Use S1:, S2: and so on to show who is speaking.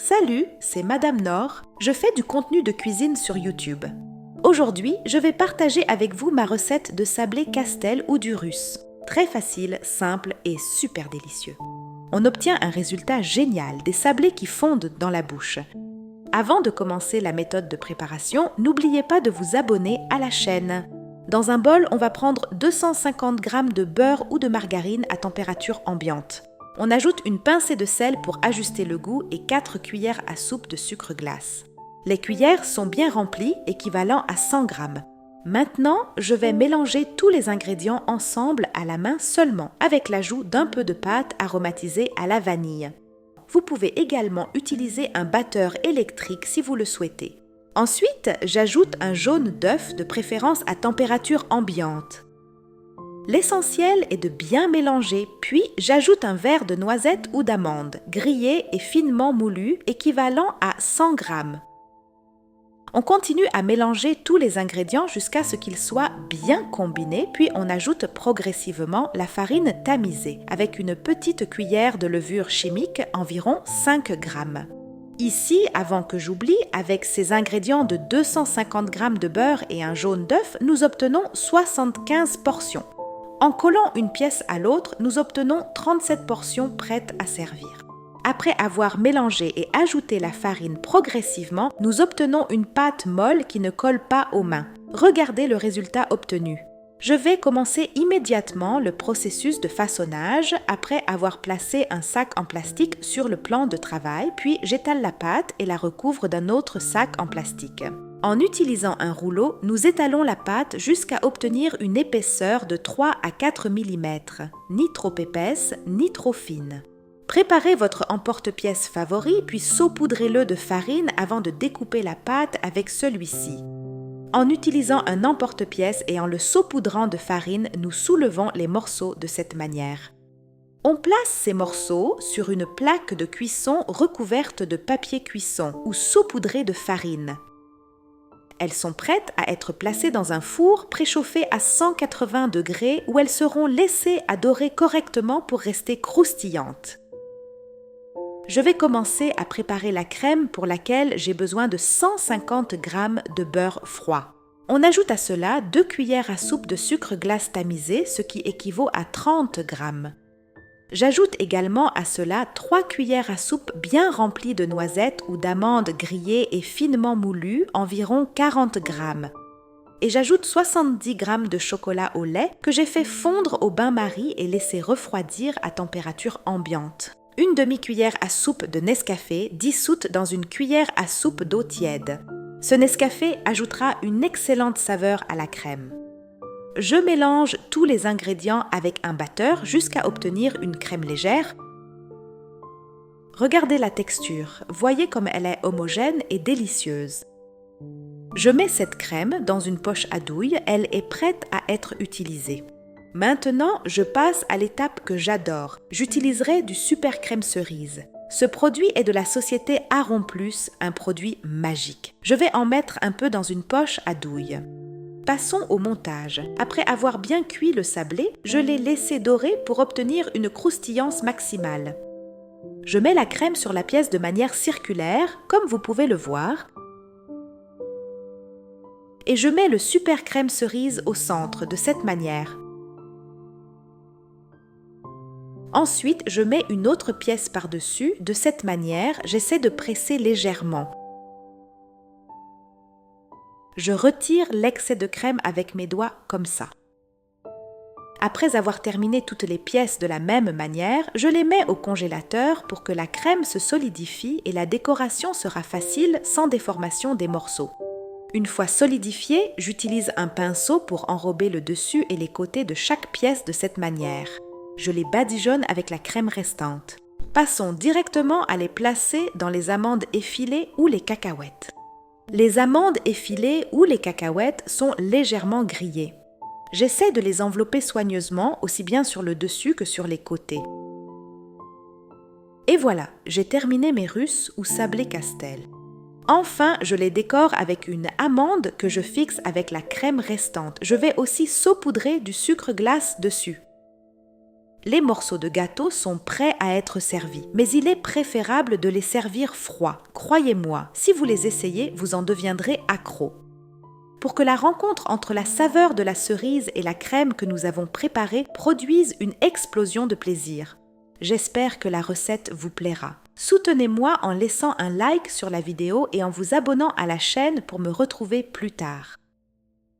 S1: Salut, c'est Madame Nord, je fais du contenu de cuisine sur YouTube. Aujourd'hui, je vais partager avec vous ma recette de sablé Castel ou du russe. Très facile, simple et super délicieux. On obtient un résultat génial, des sablés qui fondent dans la bouche. Avant de commencer la méthode de préparation, n'oubliez pas de vous abonner à la chaîne. Dans un bol, on va prendre 250 g de beurre ou de margarine à température ambiante. On ajoute une pincée de sel pour ajuster le goût et 4 cuillères à soupe de sucre glace. Les cuillères sont bien remplies, équivalent à 100 g. Maintenant, je vais mélanger tous les ingrédients ensemble à la main seulement, avec l'ajout d'un peu de pâte aromatisée à la vanille. Vous pouvez également utiliser un batteur électrique si vous le souhaitez. Ensuite, j'ajoute un jaune d'œuf de préférence à température ambiante. L'essentiel est de bien mélanger, puis j'ajoute un verre de noisettes ou d'amandes, grillées et finement moulues, équivalent à 100 g. On continue à mélanger tous les ingrédients jusqu'à ce qu'ils soient bien combinés, puis on ajoute progressivement la farine tamisée, avec une petite cuillère de levure chimique, environ 5 g. Ici, avant que j'oublie, avec ces ingrédients de 250 g de beurre et un jaune d'œuf, nous obtenons 75 portions. En collant une pièce à l'autre, nous obtenons 37 portions prêtes à servir. Après avoir mélangé et ajouté la farine progressivement, nous obtenons une pâte molle qui ne colle pas aux mains. Regardez le résultat obtenu. Je vais commencer immédiatement le processus de façonnage après avoir placé un sac en plastique sur le plan de travail, puis j'étale la pâte et la recouvre d'un autre sac en plastique. En utilisant un rouleau, nous étalons la pâte jusqu'à obtenir une épaisseur de 3 à 4 mm, ni trop épaisse, ni trop fine. Préparez votre emporte-pièce favori, puis saupoudrez-le de farine avant de découper la pâte avec celui-ci. En utilisant un emporte-pièce et en le saupoudrant de farine, nous soulevons les morceaux de cette manière. On place ces morceaux sur une plaque de cuisson recouverte de papier cuisson ou saupoudrée de farine. Elles sont prêtes à être placées dans un four préchauffé à 180 degrés où elles seront laissées à dorer correctement pour rester croustillantes. Je vais commencer à préparer la crème pour laquelle j'ai besoin de 150 g de beurre froid. On ajoute à cela 2 cuillères à soupe de sucre glace tamisé, ce qui équivaut à 30 g. J'ajoute également à cela 3 cuillères à soupe bien remplies de noisettes ou d'amandes grillées et finement moulues, environ 40 g. Et j'ajoute 70 g de chocolat au lait que j'ai fait fondre au bain-marie et laissé refroidir à température ambiante. Une demi-cuillère à soupe de Nescafé dissoute dans une cuillère à soupe d'eau tiède. Ce Nescafé ajoutera une excellente saveur à la crème. Je mélange tous les ingrédients avec un batteur jusqu'à obtenir une crème légère. Regardez la texture, voyez comme elle est homogène et délicieuse. Je mets cette crème dans une poche à douille, elle est prête à être utilisée. Maintenant, je passe à l'étape que j'adore. J'utiliserai du super crème cerise. Ce produit est de la société Aron Plus, un produit magique. Je vais en mettre un peu dans une poche à douille. Passons au montage. Après avoir bien cuit le sablé, je l'ai laissé dorer pour obtenir une croustillance maximale. Je mets la crème sur la pièce de manière circulaire, comme vous pouvez le voir. Et je mets le super crème cerise au centre, de cette manière. Ensuite, je mets une autre pièce par-dessus, de cette manière, j'essaie de presser légèrement. Je retire l'excès de crème avec mes doigts comme ça. Après avoir terminé toutes les pièces de la même manière, je les mets au congélateur pour que la crème se solidifie et la décoration sera facile sans déformation des morceaux. Une fois solidifiée, j'utilise un pinceau pour enrober le dessus et les côtés de chaque pièce de cette manière. Je les badigeonne avec la crème restante. Passons directement à les placer dans les amandes effilées ou les cacahuètes. Les amandes effilées ou les cacahuètes sont légèrement grillées. J'essaie de les envelopper soigneusement, aussi bien sur le dessus que sur les côtés. Et voilà, j'ai terminé mes russes ou sablés Castel. Enfin, je les décore avec une amande que je fixe avec la crème restante. Je vais aussi saupoudrer du sucre glace dessus. Les morceaux de gâteau sont prêts à être servis, mais il est préférable de les servir froids. Croyez-moi, si vous les essayez, vous en deviendrez accro. Pour que la rencontre entre la saveur de la cerise et la crème que nous avons préparée produise une explosion de plaisir. J'espère que la recette vous plaira. Soutenez-moi en laissant un like sur la vidéo et en vous abonnant à la chaîne pour me retrouver plus tard.